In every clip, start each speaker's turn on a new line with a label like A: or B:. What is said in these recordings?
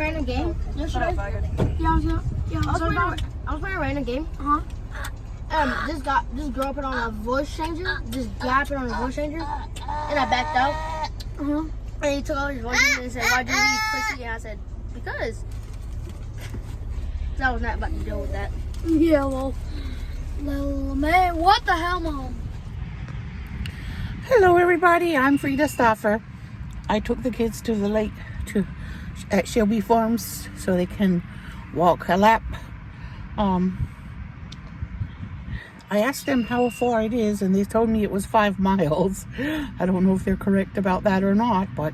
A: random game yesterday.
B: Yeah,
A: I was playing a random game. This girl put on a voice changer. This guy put on a voice changer, and I backed out. And he took all his voices and said, "Why'd you leave, pussy?" And I said, "Because I was not about to deal with that."
B: Yeah, well, man, what the hell, Mom?
C: Hello, everybody. I'm Frida Stoffer. I took the kids to the lake at Shelby Farms so they can walk a lap. I asked them how far it is, and they told me it was 5 miles. I don't know if they're correct about that or not, but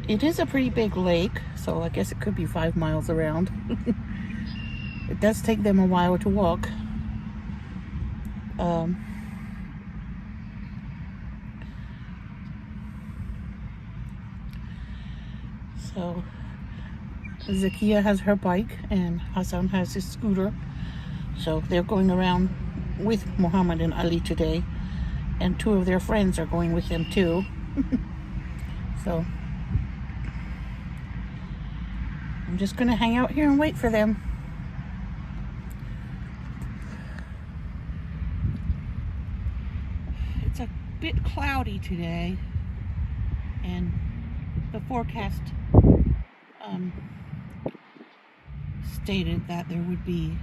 C: it is a pretty big lake, so I guess it could be 5 miles around. It does take them a while to walk. So Zakia has her bike and Hassan has his scooter. So they're going around with Muhammad and Ali today, and 2 of their friends are going with them too. So I'm just gonna hang out here and wait for them. It's a bit cloudy today, and the forecast stated that there would be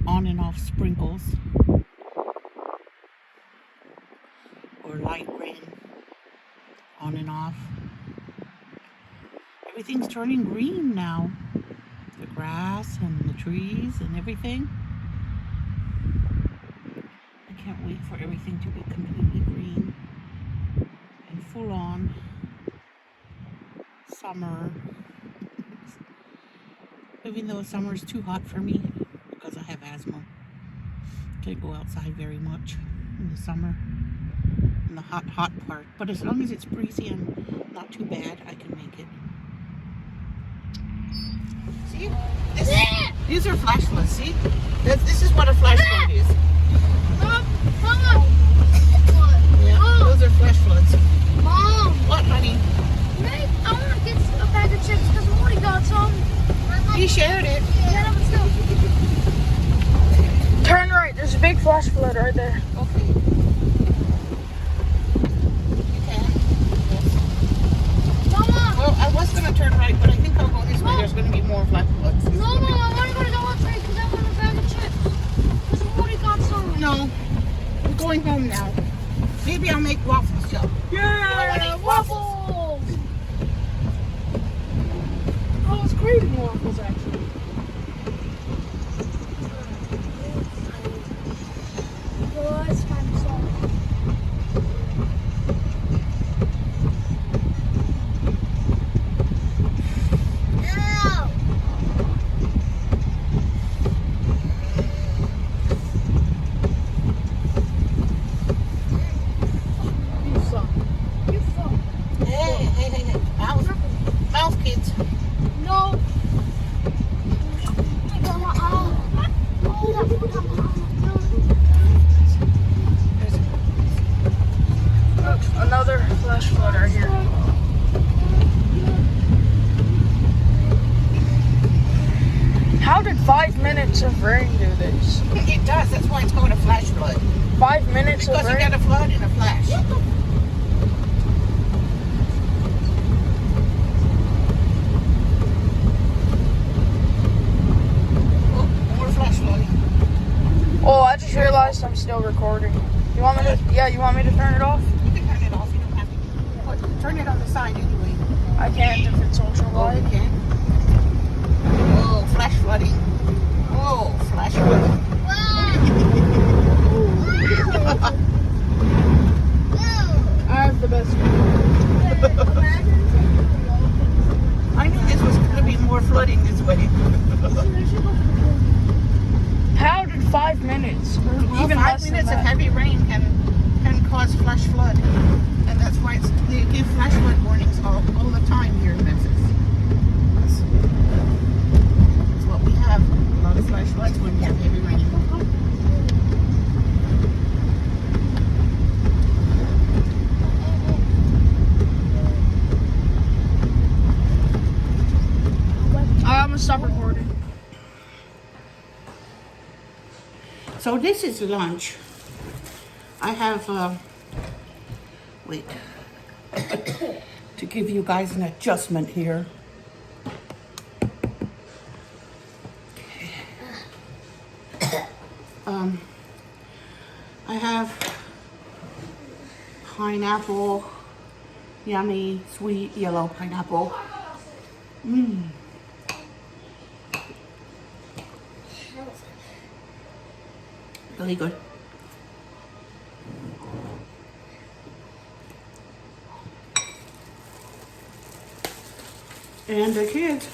C: on and off sprinkles or light rain on and off. Everything's turning green now. The grass and the trees and everything. I can't wait for everything to be completely green and full on summer. Even though summer is too hot for me because I have asthma. Can't go outside very much in the summer, in the hot part. But as long as it's breezy and not too bad, I can make it. See? These are flash floods, see? This is what a flash flood is.
B: Mom!
C: Yeah, those are flash floods.
B: Mom!
C: What, honey?
B: I want to get a bag of chips because we already got some.
C: You shared it.
B: Yeah, but still. Turn right. There's a big flash flood right there.
C: Okay. You can. Yes.
B: Mama!
C: Well, I was going to turn right, but I think I'll go this way. There's going to be more flash floods.
B: No, Mom, I want to go to Dollar Tree because I want a bag of chips. Because we already got some.
C: No. I'm going home now. Maybe I'll make waffles, Joe.
B: Yeah! Waffles! I was craving waffles, actually. Oh, it's kind of soft.
C: Hey. Mouth kids.
B: No. Look, another flash flood right here. How did 5 minutes of rain do this?
C: It does. That's why it's called a flash flood.
B: 5 minutes
C: Because
B: of
C: you
B: rain?
C: got a flood in a flash.
B: Oh, I just realized I'm still recording. You want me to? Yeah, you want me to turn it off?
C: You can turn it off. You don't have to. But turn it on the side anyway.
B: I can't if it's ultra
C: Oh,
B: wide.
C: you can. Oh, flash flooding. Oh, flash flooding.
B: I have the best
C: I knew this was going to be more flooding this way.
B: How did 5 minutes? Or
C: Well,
B: even
C: 5
B: less
C: minutes
B: than
C: of
B: that?
C: heavy rain can cause flash flood. And that's why they give flash flood warnings all the time here in Memphis. That's what we have. A lot of flash floods when we have heavy rain.
B: gonna stop recording.
C: So this is lunch. I have, wait, to give you guys an adjustment here. I have pineapple, yummy, sweet, yellow pineapple. Really good. And the kids,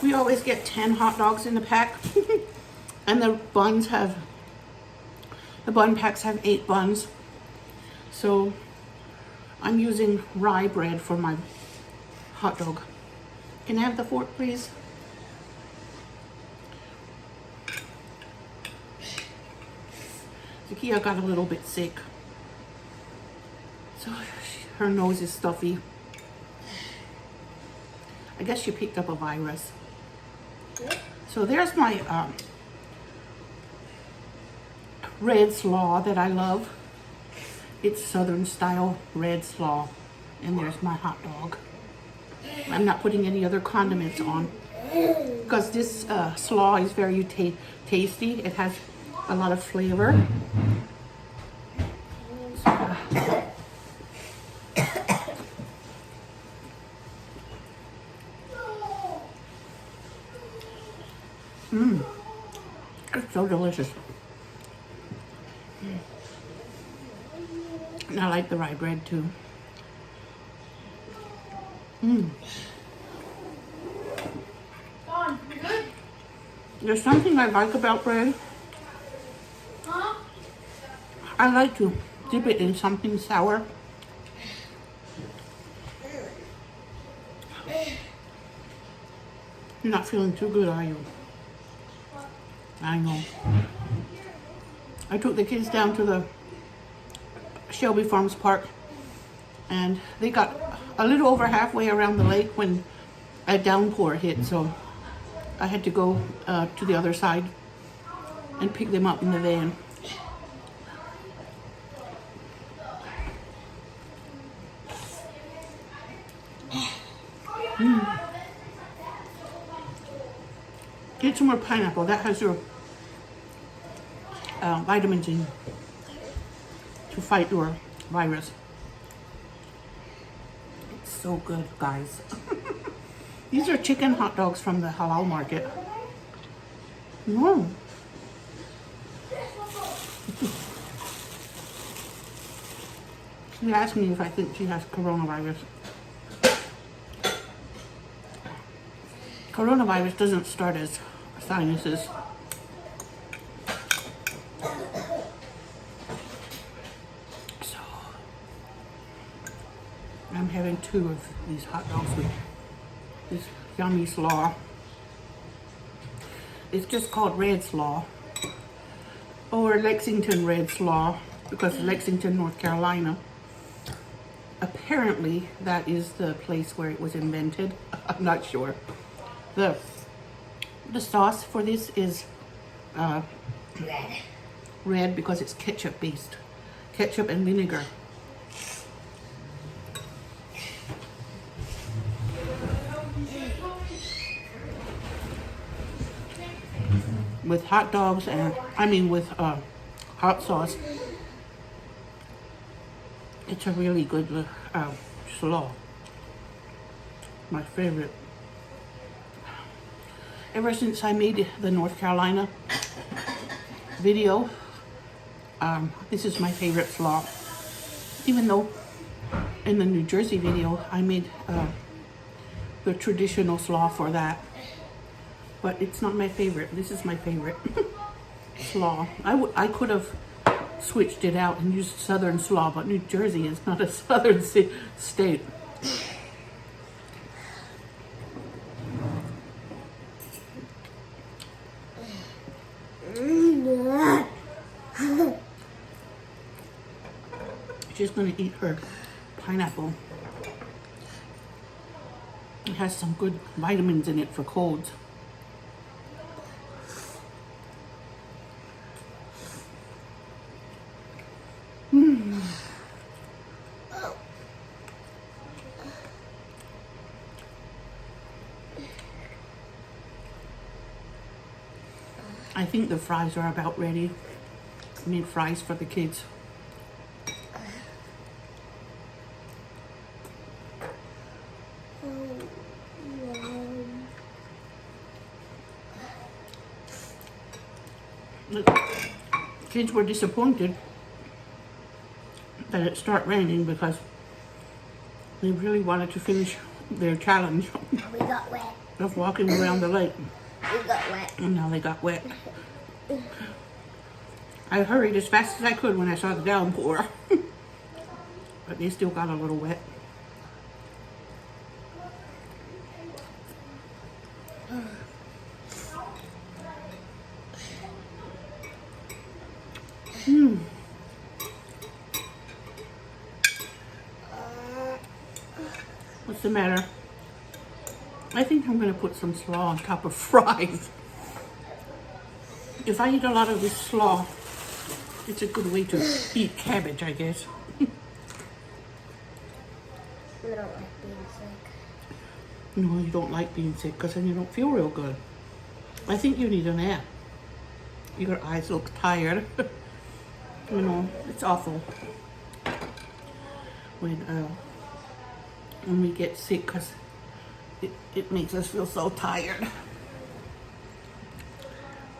C: we always get 10 hot dogs in the pack. And the bun packs have 8 buns. So I'm using rye bread for my hot dog. Can I have the fork, please? Zakia got a little bit sick. So her nose is stuffy. I guess she picked up a virus. So there's my red slaw that I love. It's Southern style red slaw. And there's my hot dog. I'm not putting any other condiments on because this slaw is very tasty. It has a lot of flavor. It's so delicious. And I like the rye bread too. There's something I like about bread. I like to dip it in something sour. You're not feeling too good, are you? I know. I took the kids down to the Shelby Farms Park and they got a little over halfway around the lake when a downpour hit, so I had to go to the other side and pick them up in the van. Get some more pineapple. That has your vitamins in to fight your virus. It's so good, guys. These are chicken hot dogs from the halal market. She asked me if I think she has coronavirus. Coronavirus doesn't start as sinuses. So I'm having 2 of these hot dogs with this yummy slaw. It's just called red slaw or Lexington red slaw because Lexington, North Carolina. Apparently that is the place where it was invented. I'm not sure. The sauce for this is red because it's ketchup based. Ketchup and vinegar. With hot dogs and, with hot sauce. It's a really good slaw. My favorite. Ever since I made the North Carolina video, this is my favorite slaw. Even though in the New Jersey video, I made the traditional slaw for that. But it's not my favorite. This is my favorite slaw. I could have switched it out and used Southern slaw, but New Jersey is not a Southern state. She's gonna eat her pineapple. It has some good vitamins in it for colds. I think the fries are about ready. I made fries for the kids. The kids were disappointed that it started raining because they really wanted to finish their challenge
A: We got wet.
C: of walking around the lake.
A: We got wet.
C: And now they got wet. I hurried as fast as I could when I saw the downpour. But they still got a little wet. What's the matter? I think I'm going to put some slaw on top of fries. If I eat a lot of this slaw, it's a good way to eat cabbage, I guess.
A: I don't like being sick.
C: No, you don't like being sick because then you don't feel real good. I think you need a nap. Your eyes look tired. You know, it's awful when we get sick because it makes us feel so tired.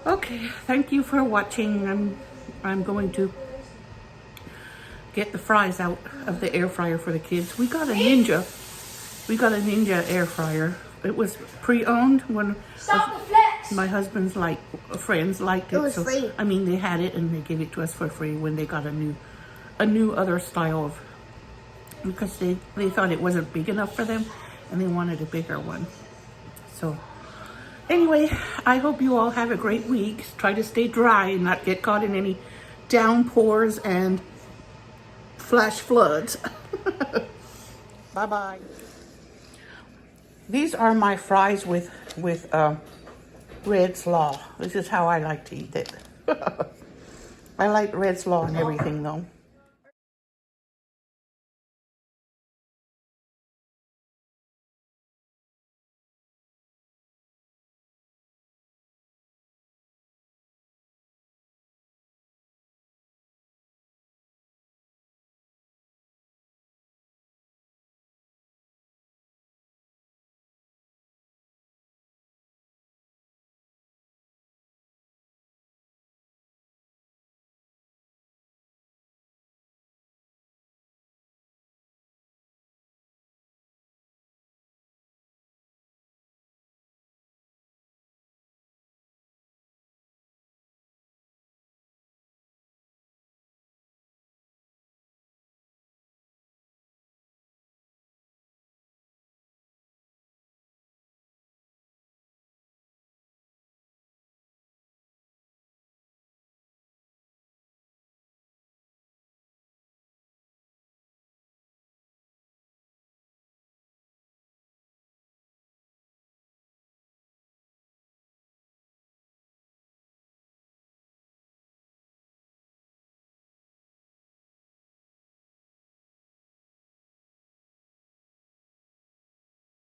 C: Okay, thank you for watching. I'm going to get the fries out of the air fryer for the kids. We got a Ninja air fryer. It was pre-owned when my husband's friends liked it.
A: It was free.
C: I mean, they had it and they gave it to us for free when they got a new other style of, because they thought it wasn't big enough for them and they wanted a bigger one. So anyway, I hope you all have a great week. Try to stay dry and not get caught in any downpours and flash floods. Bye-bye. These are my fries with red slaw. This is how I like to eat it. I like red slaw and everything though.